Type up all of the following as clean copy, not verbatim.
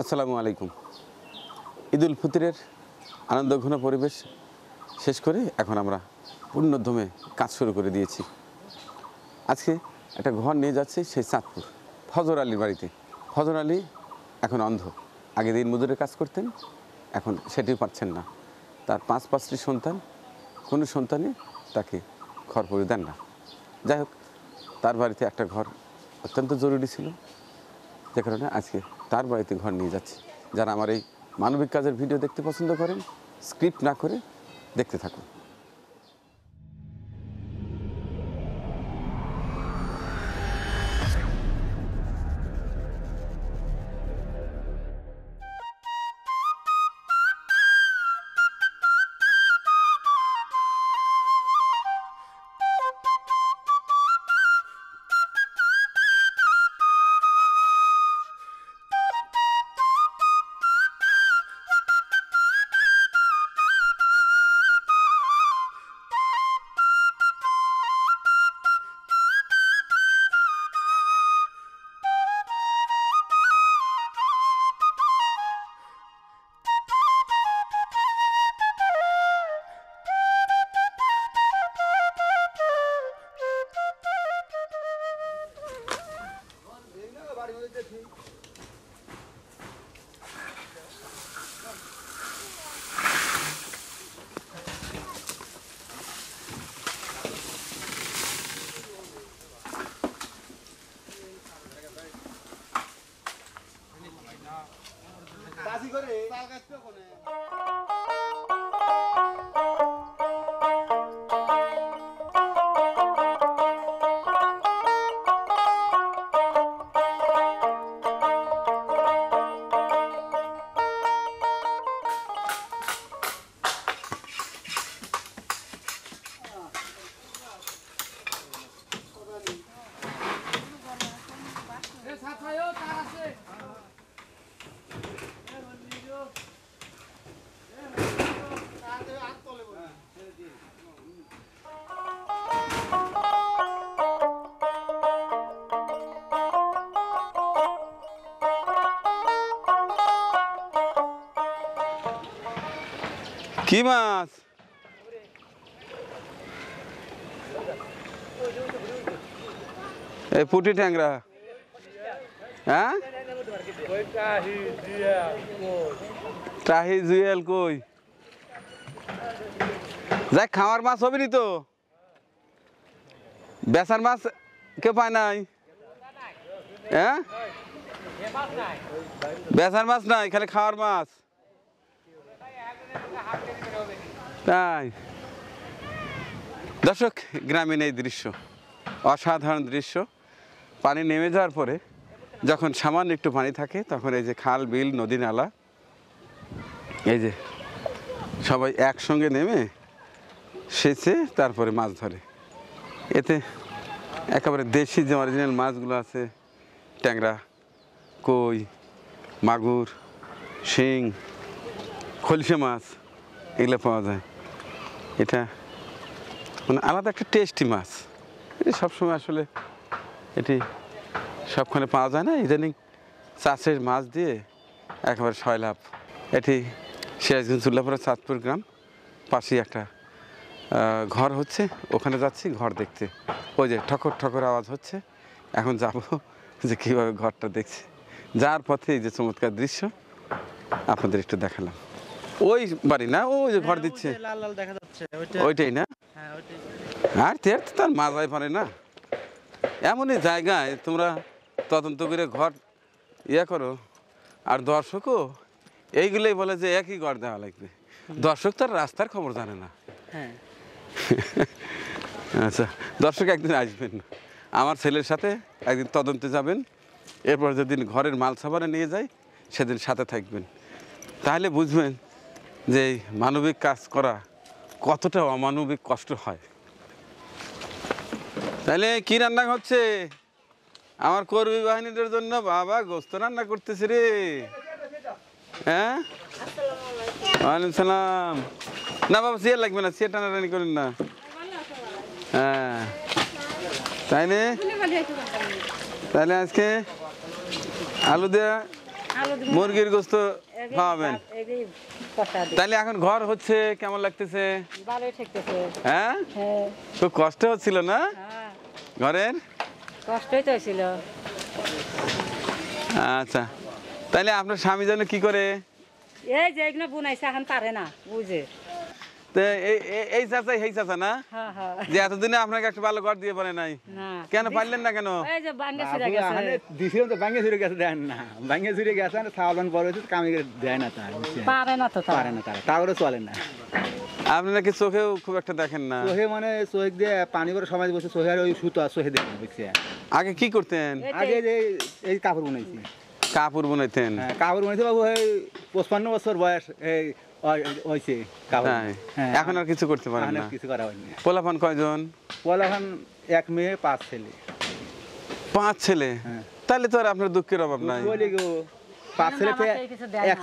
আসসালামু আলাইকুম। ঈদুল ফিতরের আনন্দঘন পরিবেশ শেষ করে এখন আমরা পূর্ণোদ্যমে কাজ শুরু করে দিয়েছি। আজকে একটা ঘর নিয়ে যাচ্ছে সেই চাঁদপুর ফজর আলীর বাড়িতে। ফজর আলী এখন অন্ধ। আগে দিন মজুরের কাজ করতেন, এখন সেটিও পাচ্ছেন না। তার পাঁচটি সন্তান, কোনো সন্তানই তাকে ঘর করে দেন না। যাই হোক, তার বাড়িতে একটা ঘর অত্যন্ত জরুরি ছিল, যে কারণে আজকে তার বাড়িতে ঘর নিয়ে যাচ্ছি। যারা আমার এই মানবিক কাজের ভিডিও দেখতে পছন্দ করেন, স্ক্রিপ্ট না করে দেখতে থাকুন। কি মাছ? এই পুঁটি ট্যাংরা। হ্যাঁ, টাহি জুয়েল কই? যাই খাওয়ার মাছ হবে নি তো? বেচার মাছ কেউ পায় নাই? হ্যাঁ, বেচার মাছ নাই, খালি খাওয়ার মাছ। তাই দর্শক, গ্রামীণ এই দৃশ্য অসাধারণ দৃশ্য। পানি নেমে যাওয়ার পরে যখন সামান্য একটু পানি থাকে, তখন এই যে খাল, বিল, নদী, নালা, এই যে সবাই একসঙ্গে নেমে সেচে তারপরে মাছ ধরে। এতে একেবারে দেশি যে অরিজিনাল মাছগুলো আছে, ট্যাংরা, কই, মাগুর, শিং, খলসে মাছ, এগুলো পাওয়া যায়। এটা মানে আলাদা একটা টেস্টি মাছ। এটি সবসময় আসলে এটি সবখানে পাওয়া যায় না। ইদানিং চাষের মাছ দিয়ে একেবারে সয়লাভ। এটি সিরাজগঞ্জ উল্লাপাড়া চাঁদপুর গ্রাম, পাশেই একটা ঘর হচ্ছে, ওখানে যাচ্ছি ঘর দেখতে। ওই যে ঠকর ঠকর আওয়াজ হচ্ছে, এখন যাব যে কীভাবে ঘরটা দেখছি। যার পথে এই যে চমৎকার দৃশ্য আপনাদের একটু দেখালাম। ওই বাড়ি না, ওই যে ঘর দিচ্ছে, ওইটাই না? আর তার মাজাই পারে না। এমনই জায়গায় তোমরা তদন্ত করে ঘর করো, আর দর্শকও এইগুলোই বলে যে একই ঘর দেওয়া লাগবে। দর্শক তার রাস্তার খবর জানে না। আচ্ছা, দর্শক একদিন আসবেন, আমার ছেলের সাথে একদিন তদন্তে যাবেন। এরপর যেদিন ঘরের মাল সাবারে নিয়ে যায়, সেদিন সাথে থাকবেন। তাহলে বুঝবেন যে এই মানবিক কাজ করা কতটা অমানবিক কষ্ট হয়। তাহলে কি রান্না হচ্ছে? আমার কর্মী বাহিনীদের জন্য বাবা গোস্ত রান্না করতেছে রে। হ্যাঁ, ওয়ালাইকুম সালাম। না বাবা, চেয়ার লাগবে না, চেয়ার টানাটানি করেন না। হ্যাঁ, তাই নে? তাহলে আজকে আলু দেওয়া মুরগির গোস্ত খাওয়াবেন। তাহলে এখন ঘর হচ্ছে, কেমন লাগতেছে? ভালোই ঠেকতেছে। হ্যাঁ, হ্যাঁ খুব কষ্ট হচ্ছিল না হ্যাঁ ঘরের? কষ্টই তো হয়েছিল। আচ্ছা, তাহলে আপনার স্বামী যেন কি করে? এই যে এগুলো বুনাইছে এখন পারে না বুঝে। তো এই চাচা এই চাচা না, হ্যাঁ হ্যাঁ যে এতদিনে আপনাকে একটা ভালো ঘর দিয়ে পারে নাই, না কেন পারলেন না কেন? এই যে ভাঙ্গে ছিঁড়ে গেছে। দিছিলাম তো ভাঙ্গে চুরে গেছে, দেন না ভাঙ্গে চুরে গেছে, সাবধান বড় হয়েছে কামে দেয় না, তার পারে না তো পারে না, তারা তারপরে চলে না। আপনি নাকি চোখেও খুব একটা দেখেন না? চোখে মানে চোখ দিয়ে পানি করে সমাজ বসে চোখে, আর ওই সুতো আর চোখে দেয় না বুঝছে। আগে কি করতেন? আগে যে এই কাপড় বুনাইছি। কাপড় বুনাইতেন? হ্যাঁ কাপড় বুনাইছি বাবু, এই 55 বছর বয়স এই হয়েছে কাপড়। তাই? হ্যাঁ এখন আর কিছু করতে পারেন এখন না? আর কিছু করা হয়নি। পোলাপান কয়জন? পোলাপান 1 মেয়ে 5 ছেলে। 5 ছেলে? হ্যাঁ। তাহলে তো আর আপনার দুঃখের অভাব নাই। বলি গো 5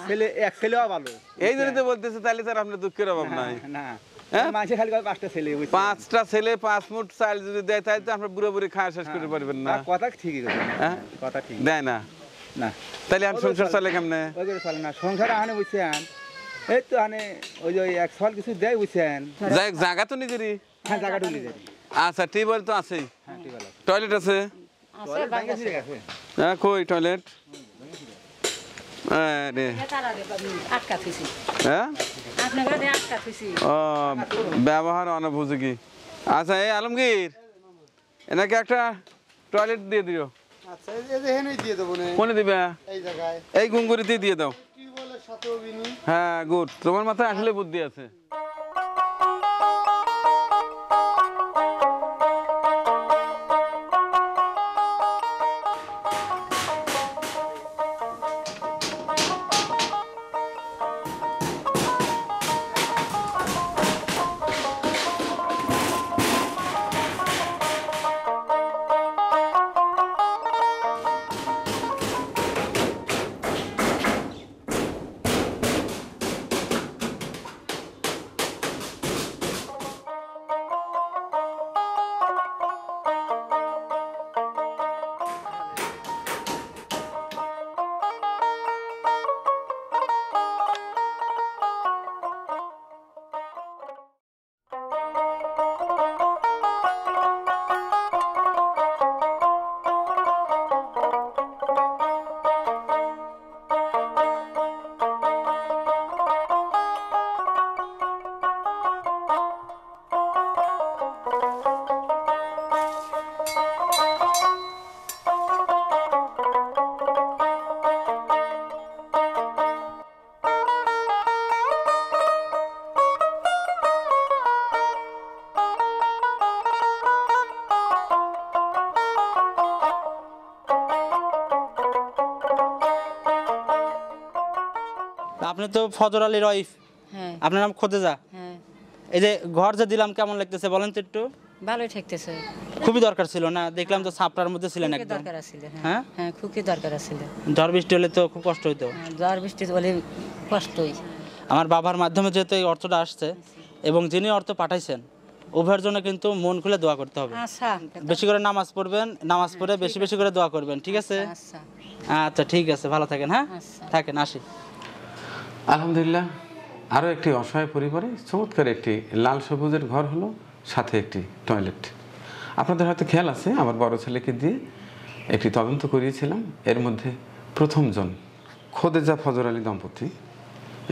ছেলে, এক ছেলেও ভালো। এই জন্য তো বলতেছে, তাহলে তো আর আপনার দুঃখের অভাব নাই। না হ্যাঁ? মানুষে খালি 5টা ছেলে, 5টা ছেলে 5 মুঠ চাল যদি দেয়, তাহলে তো আপনার বুড়ো বুড়ি খাওয়া শেষ করতে পারবেন না। কথা ঠিকই কথা, হ্যাঁ? কথা ঠিক দেয় না? না। তাহলে আর সংসার চলে কেমনে? ওই করে চলে না সংসার, আনে বুঝছেন। এই তো আনে ওই যে এক সল কিছু দেয় বুঝছেন। যাই হোক, জায়গা তো নিজেরই। হ্যাঁ জায়গা ঢুলি দেয়। আচ্ছা, টিউবওয়েল তো আছেই, হ্যাঁ ঠিক আছে। টয়লেট আছে? টয়লেট ভাঙে ছিঁড়ে গেছে। হ্যাঁ, কই টয়লেট? আরে আটকা থুইছি হ্যাঁ, আপনার ঘরে আটকা থুইছি। ও ব্যবহার অনুপযোগী। আচ্ছা, এই আলমগীর, এনাকে একটা টয়লেট দিয়ে দিও। আচ্ছা এই যে এখানেই দিয়ে দেবো না, কোনে দিবে? এই জায়গায় এই গুঙ্গুরিতেই দিয়ে দাও। টিউবওয়েলের সাথেও বিনি। হ্যাঁ, গুড, তোমার মাথায় আসলে বুদ্ধি আছে। আপনি তো ফজর আলীর ওয়াইফ, হ্যাঁ আপনার নাম খোদেজা। হ্যাঁ এই যে ঘর যে দিলাম কেমন লাগতেছে বলেন তো একটু? ভালোই ঠেকতেছে। খুবই দরকার ছিল না, দেখলাম তো ছাপটার মধ্যে ছিলেন খুবই একদম। দরকার আছিল। হ্যাঁ? হ্যাঁ হ্যাঁ খুবই দরকার আছিল। ঝড় বৃষ্টি হলে তো খুব কষ্ট হইতো। ঝড় বৃষ্টি বলে কষ্টই। আমার বাবার মাধ্যমে যেহেতু এই অর্থটা আসছে এবং যিনি অর্থ পাঠাইছেন, উভয়ের জন্য কিন্তু মন খুলে দোয়া করতে হবে। আচ্ছা বেশি করে নামাজ পড়বেন, নামাজ পড়ে বেশি বেশি করে দোয়া করবেন, ঠিক আছে? আচ্ছা আচ্ছা ঠিক আছে, ভালো থাকেন। হ্যাঁ আচ্ছা। থাকেন, আসি। আলহামদুলিল্লাহ, আরও একটি অসহায় পরিবারে চমৎকার একটি লাল সবুজের ঘর হলো, সাথে একটি টয়লেট। আপনাদের হয়তো খেয়াল আছে, আমার বড় ছেলেকে দিয়ে একটি তদন্ত করিয়েছিলাম। এর মধ্যে প্রথমজন খোদেজা ফজর আলী দম্পতি,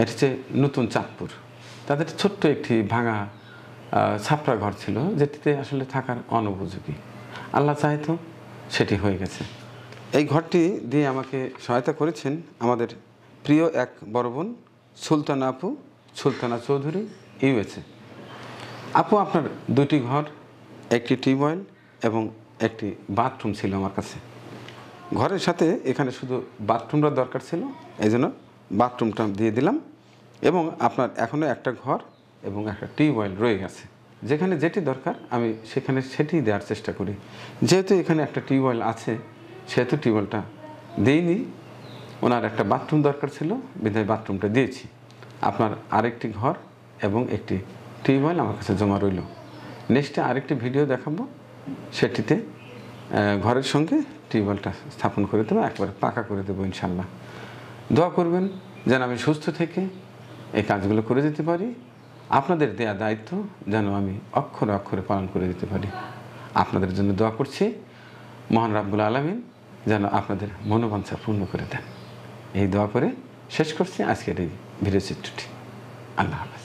এটি হচ্ছে নতুন চাঁদপুর। তাদের ছোট্ট একটি ভাঙা ছাপড়া ঘর ছিল, যেটিতে আসলে থাকার অনুপযোগী। আল্লাহ চাইতো সেটি হয়ে গেছে। এই ঘরটি দিয়ে আমাকে সহায়তা করেছেন আমাদের প্রিয় এক বড় বোন সুলতানা আপু, সুলতানা চৌধুরী, ইউএসএ। আপু, আপনার 2টি ঘর, একটি টিউবওয়েল এবং একটি বাথরুম ছিল আমার কাছে। ঘরের সাথে এখানে শুধু বাথরুমটা দরকার ছিল, এই জন্য বাথরুমটা দিয়ে দিলাম। এবং আপনার এখনও একটা ঘর এবং একটা টিউবওয়েল রয়ে গেছে। যেখানে যেটি দরকার আমি সেখানে সেটিই দেওয়ার চেষ্টা করি। যেহেতু এখানে একটা টিউবওয়েল আছে, সেহেতু টিউবওয়েলটা দিইনি। ওনার একটা বাথরুম দরকার ছিল, বিধায় বাথরুমটা দিয়েছি। আপনার আরেকটি ঘর এবং একটি টিউবওয়েল আমার কাছে জমা রইল। নেক্সটে আরেকটি ভিডিও দেখাবো, সেটিতে ঘরের সঙ্গে টিউবওয়েলটা স্থাপন করে দেবো, একবারে পাকা করে দেবো ইনশাল্লাহ। দোয়া করবেন যেন আমি সুস্থ থেকে এই কাজগুলো করে যেতে পারি, আপনাদের দেয়া দায়িত্ব যেন আমি অক্ষরে অক্ষরে পালন করে দিতে পারি। আপনাদের জন্য দোয়া করছি, মহান রাব্বুল আলামিন যেন আপনাদের মনোবাঞ্ছা পূর্ণ করে দেন। এই দোয়া করে শেষ করছি আজকের এই ভিডিও চিত্রটি। আল্লাহ হাফেজ।